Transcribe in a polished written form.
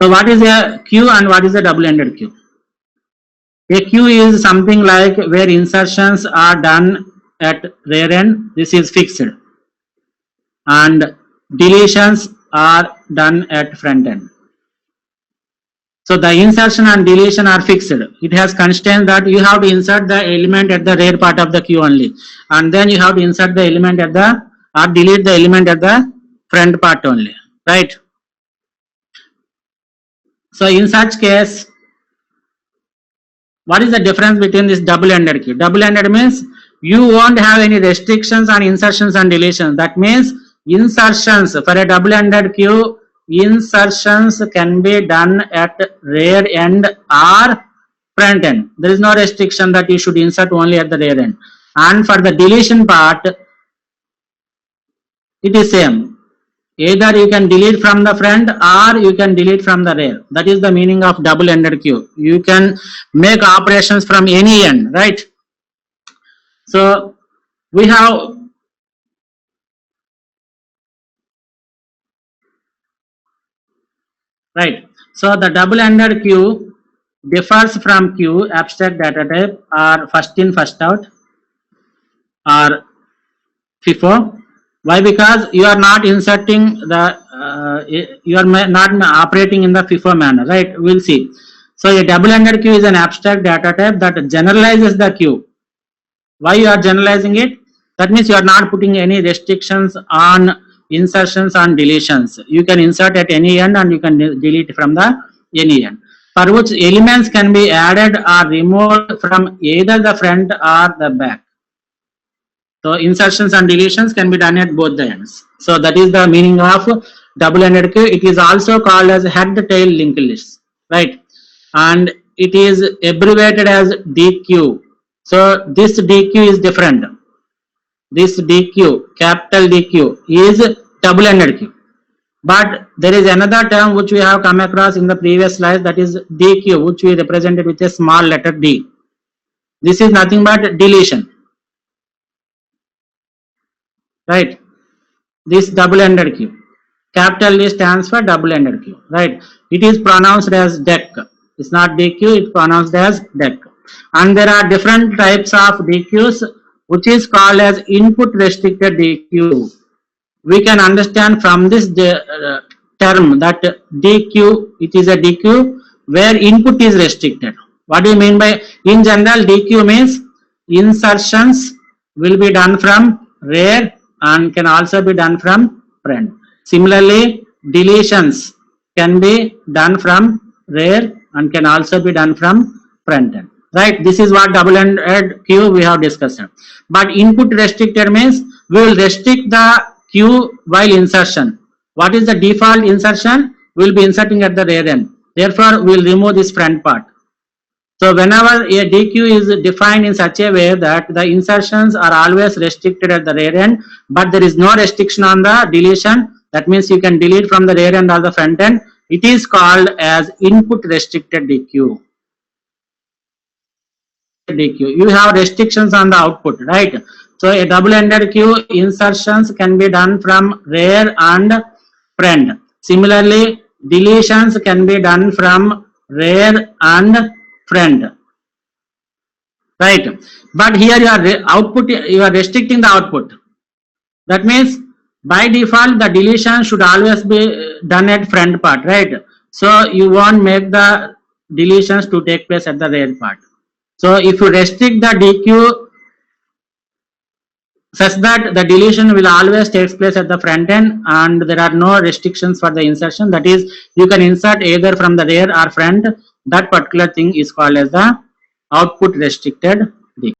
So what is a queue and what is a double-ended queue? A queue is something like where insertions are done at rear end. This is fixed, and deletions are done at front end. So the insertion and deletion are fixed. It has constraint that you have to insert the element at the rear part of the queue only, and then you have to insert the element at the or delete the element at the front part only, right? So in such case, what is the difference between this double-ended queue? Double-ended means you won't have any restrictions on insertions and deletions. That means insertions for a double-ended queue, insertions can be done at rear end or front end. There is no restriction that you should insert only at the rear end. And for the deletion part, it is same. Either you can delete from the front or you can delete from the rear. That is the meaning of double-ended queue. You can make operations from any end, right? So we have right. So the double-ended queue differs from queue abstract data type or first in first out or FIFO. Why? Because you are not inserting the you are not operating in the FIFO manner, right? We'll see. So a double-ended queue is an abstract data type that generalizes the queue. Why you are generalizing it? That means you are not putting any restrictions on insertions and deletions. You can insert at any end and you can delete from the any end. For which elements can be added or removed from either the front or the back. So insertions and deletions can be done at both the ends. So that is the meaning of double-ended queue. It is also called as head-tail linked list, right? And it is abbreviated as DQ. So this DQ is different. This DQ, capital DQ, is double-ended queue. But there is another term which we have come across in the previous slide, that is DQ, which we represented with a small letter D. This is nothing but deletion. Right, this double-ended queue, capital D stands for double-ended queue, right? It is pronounced as DEQ. It's not DQ, it's pronounced as DEQ. And there are different types of DQs, which is called as input restricted DQ. We can understand from this term that DQ, it is a DQ where input is restricted. What do you mean by, in general, DQ means insertions will be done from rear and can also be done from front. Similarly, deletions can be done from rear and can also be done from front end. Right? This is what double-ended queue we have discussed. But input restricted means we will restrict the queue while insertion. What is the default insertion? We will be inserting at the rear end. Therefore, we will remove this front part. So whenever a DQ is defined in such a way that the insertions are always restricted at the rear end, but there is no restriction on the deletion, that means you can delete from the rear end or the front end, it is called as input restricted DQ. You have restrictions on the output, right? So a double-ended queue, insertions can be done from rear and front. Similarly, deletions can be done from rear and front, right? But here you are restricting the output. That means by default the deletion should always be done at front part, right? So you won't make the deletions to take place at the rear part. So if you restrict the DQ such that the deletion will always take place at the front end and there are no restrictions for the insertion, that is, you can insert either from the rear or front, that particular thing is called as the output restricted DQ.